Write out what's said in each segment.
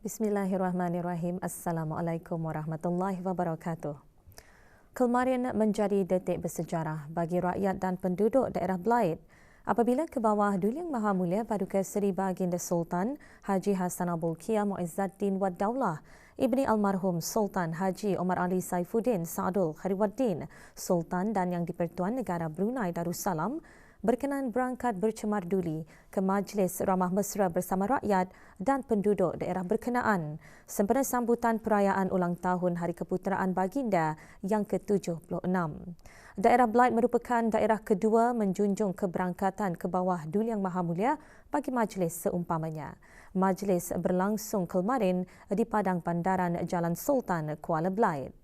Bismillahirrahmanirrahim. Assalamualaikum warahmatullahi wabarakatuh. Kemarin menjadi detik bersejarah bagi rakyat dan penduduk daerah Belait apabila ke bawah Duli Yang Maha Mulia Paduka Seri Baginda Sultan Haji Hassanal Bolkiah Muizzaddin Wad Daulah Ibni Almarhum Sultan Haji Omar Ali Saifuddin Saadul Khairuddin Sultan dan Yang di-Pertuan Negara Brunei Darussalam berkenan berangkat bercemar duli ke Majlis Ramah Mesra bersama rakyat dan penduduk daerah berkenaan sempena sambutan perayaan ulang tahun Hari Keputeraan Baginda yang ke-76. Daerah Belait merupakan daerah kedua menjunjung keberangkatan ke bawah Duli Yang Maha Mulia bagi majlis seumpamanya. Majlis berlangsung kemarin di Padang Bandaran Jalan Sultan, Kuala Belait.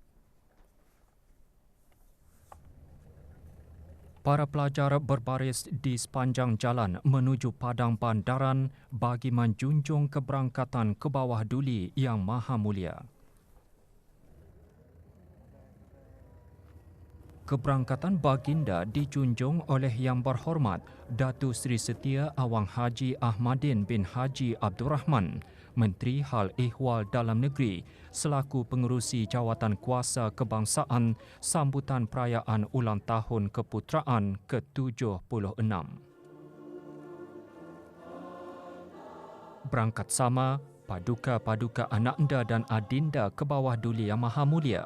Para pelajar berbaris di sepanjang jalan menuju Padang Bandaran bagi menjunjung keberangkatan ke bawah Duli Yang Maha Mulia. Keberangkatan baginda dijunjung oleh Yang Berhormat Datuk Seri Setia Awang Haji Ahmadin bin Haji Abdul Rahman, Menteri Hal Ehwal Dalam Negeri selaku pengerusi Jawatan Kuasa Kebangsaan sambutan perayaan ulang tahun Keputeraan ke-76. Berangkat sama paduka-paduka ananda dan adinda ke bawah Duli Yang Maha Mulia.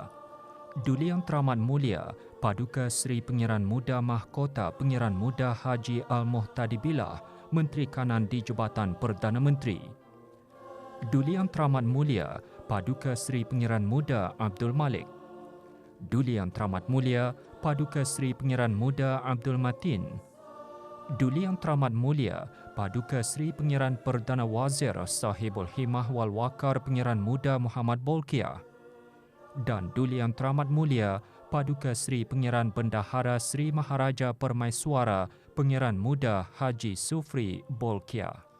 Duli Yang Teramat Mulia Paduka Seri Pengiran Muda Mahkota Pengiran Muda Haji Al-Muhtadi Billah, Menteri Kanan di Jabatan Perdana Menteri. Duli Yang Teramat Mulia Paduka Seri Pengiran Muda Abdul Malik. Duli Yang Teramat Mulia Paduka Seri Pengiran Muda Abdul Matin. Duli Yang Teramat Mulia Paduka Seri Pengiran Perdana Wazir Sahibul Himah wal Waqar Pengiran Muda Muhammad Bolkiah. Dan Duli Yang Teramat Mulia Paduka Seri Pengiran Bendahara Seri Maharaja Permaiswara Pengiran Muda Haji Sufri Bolkiah.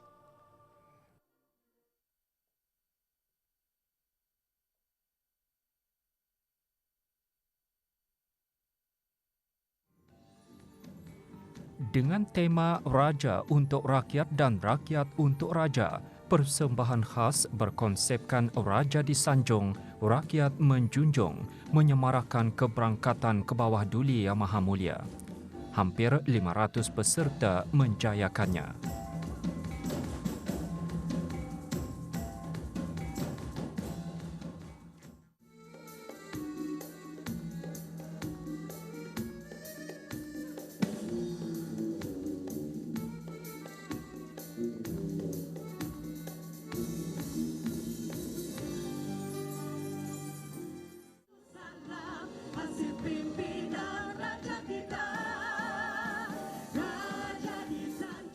Dengan tema Raja untuk Rakyat dan Rakyat untuk Raja, persembahan khas berkonsepkan Raja disanjung, Rakyat menjunjung, menyemarakan keberangkatan ke bawah Duli Yang Maha Mulia. Hampir 500 peserta menjayakannya.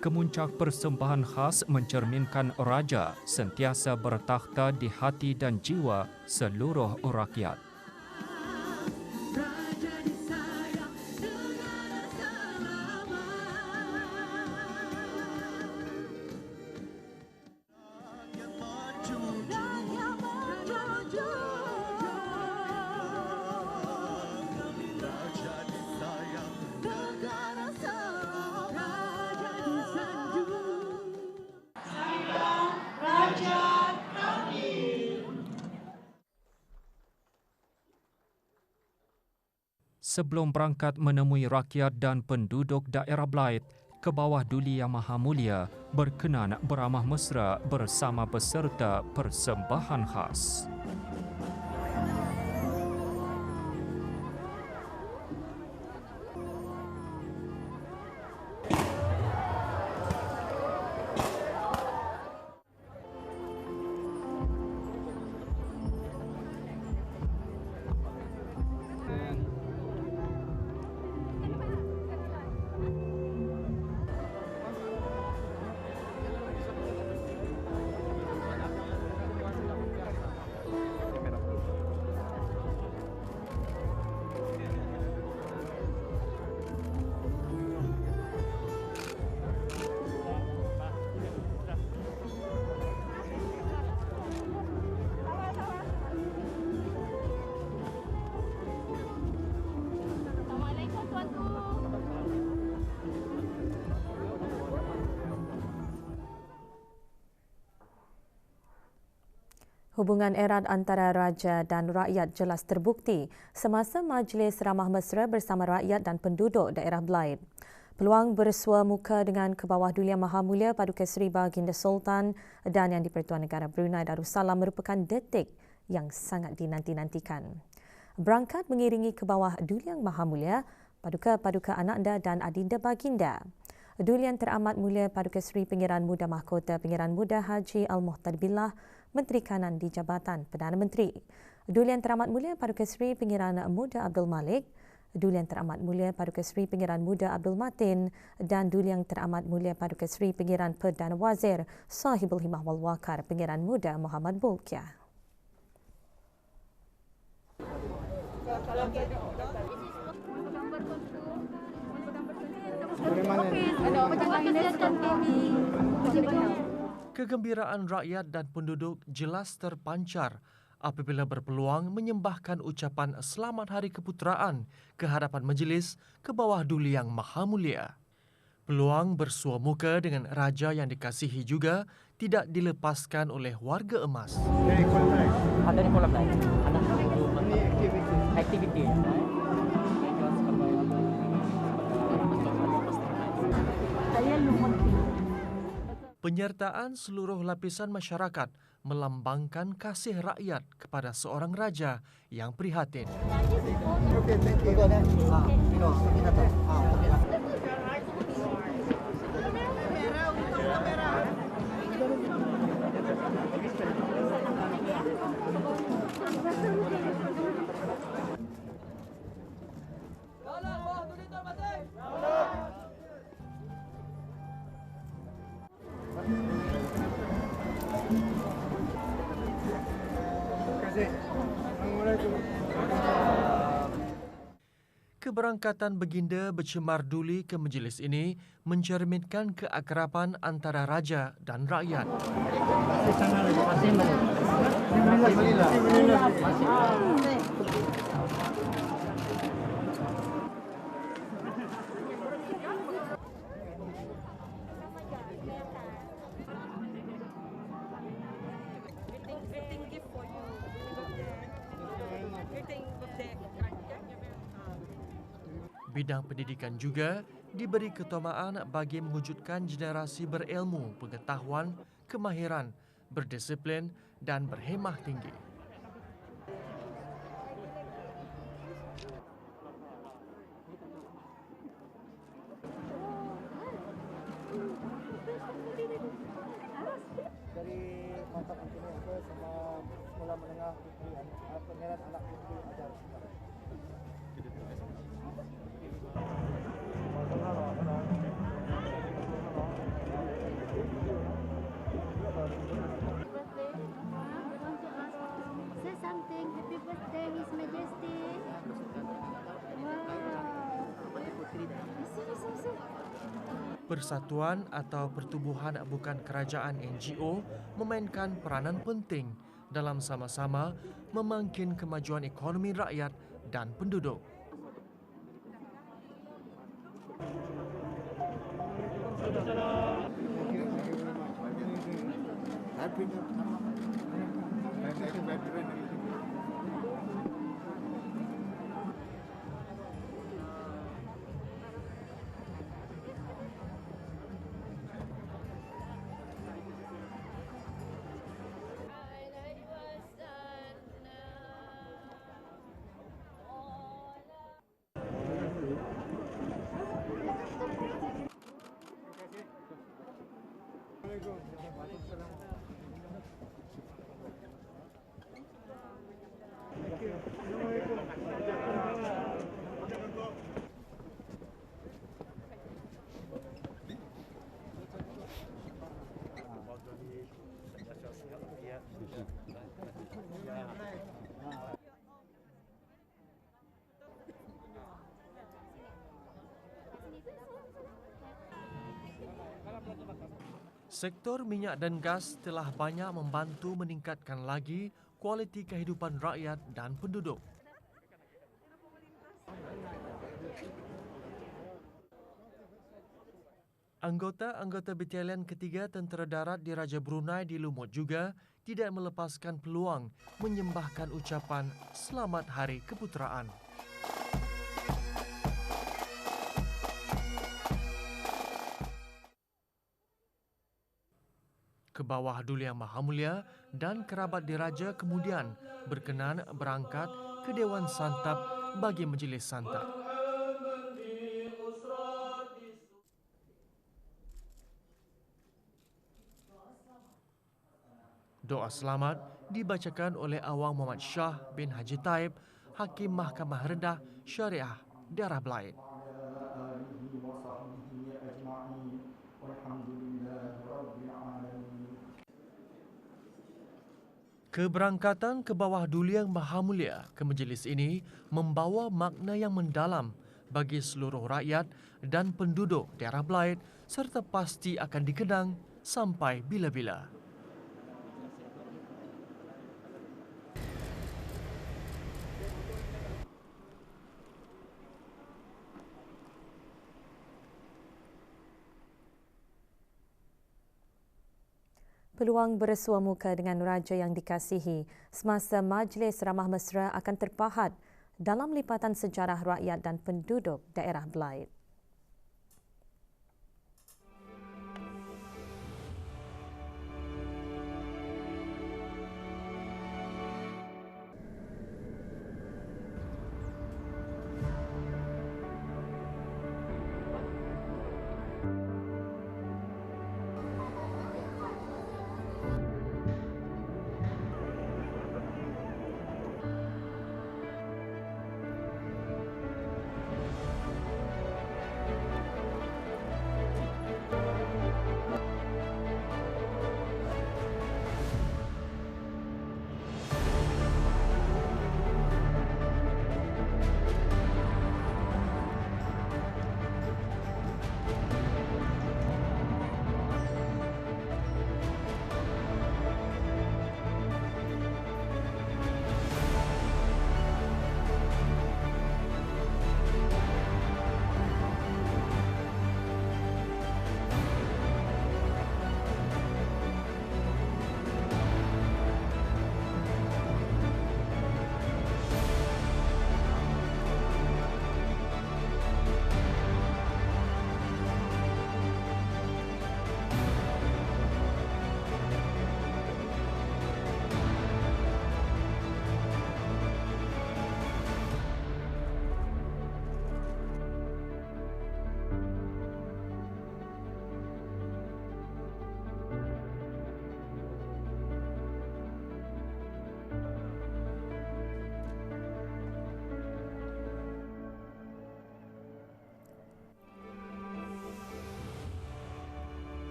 Kemuncak persembahan khas mencerminkan Raja sentiasa bertakhta di hati dan jiwa seluruh rakyat. Sebelum berangkat menemui rakyat dan penduduk daerah Belait, ke bawah Duli Yang Maha Mulia berkenan beramah mesra bersama peserta persembahan khas. Hubungan erat antara raja dan rakyat jelas terbukti semasa Majlis Ramah Mesra bersama rakyat dan penduduk daerah Blyth. Peluang bersua muka dengan Kebawah Duli Yang Maha Mulia Paduka Seri Baginda Sultan dan Yang di-Pertuan Negara Brunei Darussalam merupakan detik yang sangat dinanti-nantikan. Berangkat mengiringi Kebawah Duli Yang Maha Mulia Paduka-Paduka Ananda dan Adinda Baginda, Duli Yang Teramat Mulia Paduka Seri Pengiran Muda Mahkota Pengiran Muda Haji Al-Muhtar Billah, Menteri Kanan di Jabatan Perdana Menteri, Duli Yang Teramat Mulia Paduka Seri Pengiran Muda Abdul Malik, Duli Yang Teramat Mulia Paduka Seri Pengiran Muda Abdul Matin dan Duli Yang Teramat Mulia Paduka Seri Pengiran Perdana Wazir Sahibul Himah wal Waqar Pengiran Muda Muhammad Bulkiah. Kegembiraan rakyat dan penduduk jelas terpancar apabila berpeluang menyembahkan ucapan Selamat Hari Keputeraan ke hadapan Majlis Kebawah Duli Yang Maha Mulia. Peluang bersua muka dengan raja yang dikasihi juga tidak dilepaskan oleh warga emas. Ada di kolam lain. Aktiviti. Penyertaan seluruh lapisan masyarakat melambangkan kasih rakyat kepada seorang raja yang prihatin. Keberangkatan Baginda bercemar duli ke majlis ini mencerminkan keakraban antara raja dan rakyat. Bidang pendidikan juga diberi keutamaan bagi mewujudkan generasi berilmu, pengetahuan, kemahiran, berdisiplin dan berhemah tinggi. Dari mata kuliah apa sama sekolah menengah pengeran anak itu ajar. Say something. Happy birthday, His Majesty. Persatuan atau pertubuhan bukan kerajaan NGO memainkan peranan penting dalam sama-sama memangkin kemajuan ekonomi rakyat dan penduduk. Sektor minyak dan gas telah banyak membantu meningkatkan lagi kualiti kehidupan rakyat dan penduduk. Anggota-anggota Batalion Ketiga Tentera Darat di Raja Brunei di Lumut juga tidak melepaskan peluang menyembahkan ucapan Selamat Hari Keputeraan. Kebawah Duli Yang Maha Mulia dan kerabat diraja kemudian berkenan berangkat ke Dewan Santap bagi majlis santap. Doa selamat dibacakan oleh Awang Muhammad Shah bin Haji Taib, Hakim Mahkamah Rendah Syariah Daerah Blaid. Keberangkatan Kebawah Duli Yang Maha Mulia ke majlis ini membawa makna yang mendalam bagi seluruh rakyat dan penduduk daerah Blaid serta pasti akan dikenang sampai bila-bila. Peluang bersua muka dengan raja yang dikasihi semasa majlis ramah mesra akan terpahat dalam lipatan sejarah rakyat dan penduduk daerah Blaid.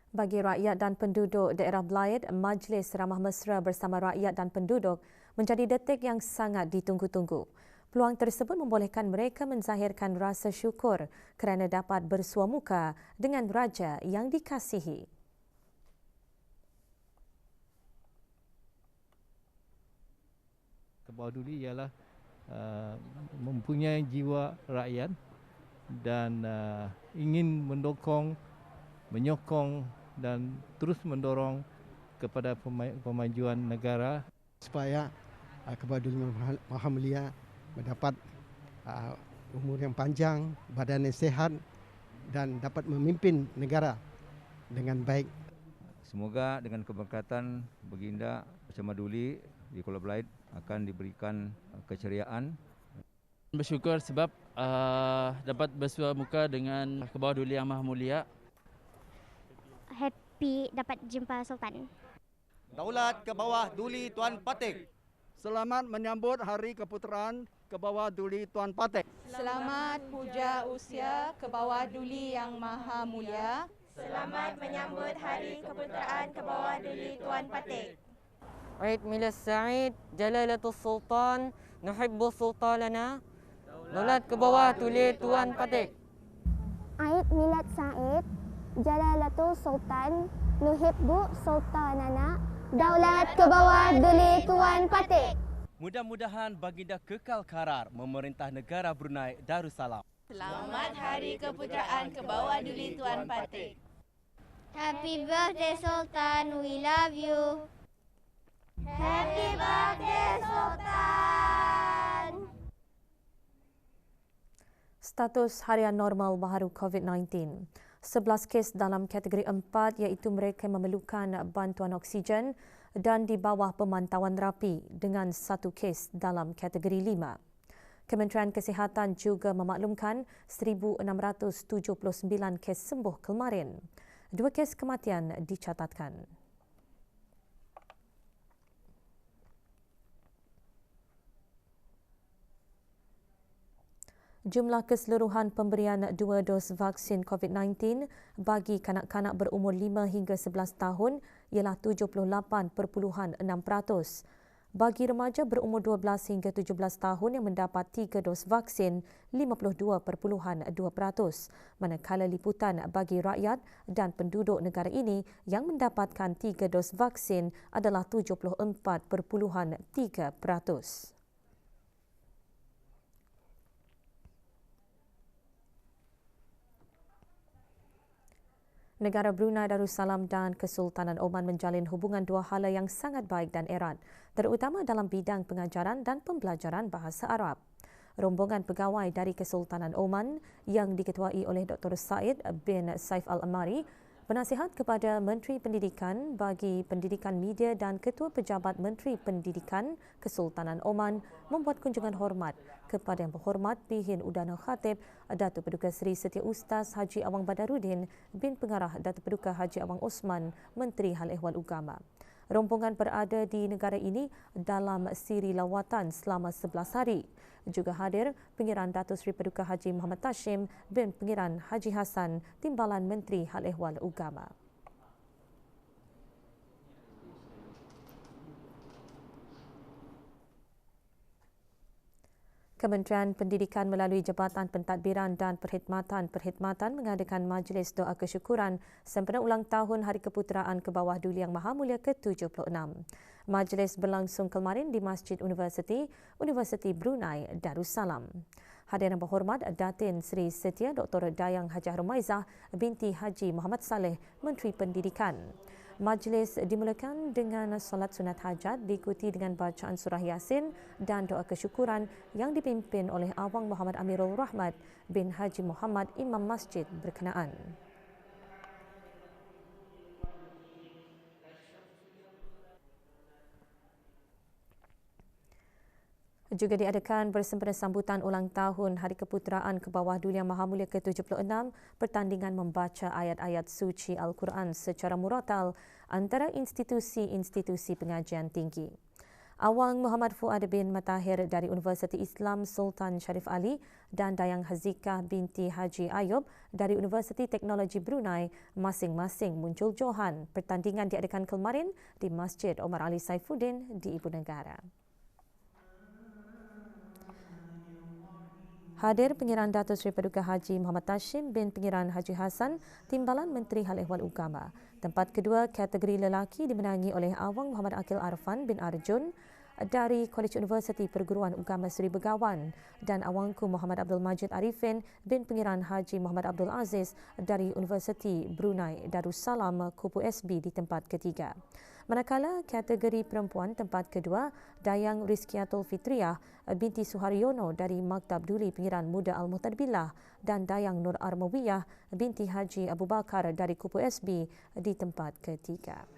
Bagi rakyat dan penduduk daerah Blaid, Majlis Ramah Mesra bersama rakyat dan penduduk menjadi detik yang sangat ditunggu-tunggu. Peluang tersebut membolehkan mereka menzahirkan rasa syukur kerana dapat bersua muka dengan raja yang dikasihi. Kebawah Duli ialah mempunyai jiwa rakyat dan ingin menyokong dan terus mendorong kepada pemajuan negara Supaya Kebawah Duli Maha Mulia mendapat umur yang panjang, badan yang sehat dan dapat memimpin negara dengan baik. Semoga dengan keberkatan Baginda Bersama Duli di Kuala Blaid akan diberikan keceriaan. Bersyukur sebab dapat bersua muka dengan Kebawah Duli Yang Maha Mulia. Happy dapat jumpa Sultan. Daulat Kebawah Duli Tuan Patik. Selamat menyambut Hari Keputeraan Kebawah Duli Tuan Patik. Selamat puja usia Kebawah Duli Yang Maha Mulia. Selamat menyambut Hari Keputeraan Kebawah Duli Tuan Patik. Eid Milad Sa'id, Jalalatul Sultan, Nuhibbu Sultanana, Daulat Kebawah Duli Tuan Patik. Eid Milad Sa'id, Jalalatul Sultan, Nuhibbu Sultanana, Daulat Kebawah Duli Tuan Patik. Mudah-mudahan baginda kekal karar memerintah negara Brunei Darussalam. Selamat Hari Keputeraan ke bawah Duli Tuan Patik. Happy birthday Sultan, we love you. Happy birthday Sultan. Status harian normal baharu COVID-19. 11 kes dalam kategori 4 iaitu mereka memerlukan bantuan oksigen dan di bawah pemantauan rapi dengan 1 kes dalam kategori 5. Kementerian Kesihatan juga memaklumkan 1,679 kes sembuh kemarin. 2 kes kematian dicatatkan. Jumlah keseluruhan pemberian 2 dos vaksin COVID-19 bagi kanak-kanak berumur 5 hingga 11 tahun ialah 78.6%. Bagi remaja berumur 12 hingga 17 tahun yang mendapat 3 dos vaksin, 52.2%. Manakala liputan bagi rakyat dan penduduk negara ini yang mendapatkan 3 dos vaksin adalah 74.3%. Negara Brunei Darussalam dan Kesultanan Oman menjalin hubungan dua hala yang sangat baik dan erat, terutama dalam bidang pengajaran dan pembelajaran bahasa Arab. Rombongan pegawai dari Kesultanan Oman yang diketuai oleh Dr. Said bin Saif Al-Amari, penasihat kepada Menteri Pendidikan bagi Pendidikan Media dan Ketua Pejabat Menteri Pendidikan Kesultanan Oman membuat kunjungan hormat kepada Yang Berhormat Bihin Udana Khatib Datuk Paduka Seri Setia Ustaz Haji Awang Badaruddin bin Pengarah Datuk Paduka Haji Awang Osman, Menteri Hal Ehwal Ugama. Rombongan berada di negara ini dalam siri lawatan selama 11 hari. Juga hadir Pengiran Datuk Seri Paduka Haji Muhammad Tashim bin Pengiran Haji Hassan, Timbalan Menteri Hal Ehwal Ugama. Kementerian Pendidikan melalui Jabatan Pentadbiran dan Perkhidmatan mengadakan majlis doa kesyukuran sempena ulang tahun Hari Keputeraan ke bawah Duli Yang Maha Mulia ke-76. Majlis berlangsung kemarin di Masjid Universiti Brunei Darussalam. Hadirin berhormat Datin Seri Setia Dr. Dayang Hajah Rumaizah binti Haji Muhammad Saleh, Menteri Pendidikan. Majlis dimulakan dengan solat sunat hajat diikuti dengan bacaan surah Yasin dan doa kesyukuran yang dipimpin oleh Awang Muhammad Amirul Rahmat bin Haji Muhammad Imam Masjid berkenaan. Juga diadakan bersempena sambutan ulang tahun Hari Keputeraan ke bawah Duli Yang Maha Mulia ke-76, pertandingan membaca ayat-ayat suci Al-Quran secara muratal antara institusi-institusi pengajian tinggi. Awang Muhammad Fuad bin Matahir dari Universiti Islam Sultan Sharif Ali dan Dayang Hazikah binti Haji Ayub dari Universiti Teknologi Brunei masing-masing muncul johan. Pertandingan diadakan kemarin di Masjid Omar Ali Saifuddin di Ibu Negara. Hadir Pengiran Datuk Seri Paduka Haji Muhammad Tashim bin Pengiran Haji Hassan, Timbalan Menteri Hal Ehwal Ugama. Tempat kedua kategori lelaki dimenangi oleh Awang Muhammad Akil Arfan bin Arjun dari Kolej Universiti Perguruan Ugama Seri Begawan dan Awangku Muhammad Abdul Majid Arifin bin Pengiran Haji Muhammad Abdul Aziz dari Universiti Brunei Darussalam Kupu SB di tempat ketiga. Manakala kategori perempuan tempat kedua, Dayang Rizkiatul Fitriah binti Suharyono dari Maktab Duli Pengiran Muda Al-Muhtadbillah dan Dayang Nur Armawiyah binti Haji Abu Bakar dari Kupu SB di tempat ketiga.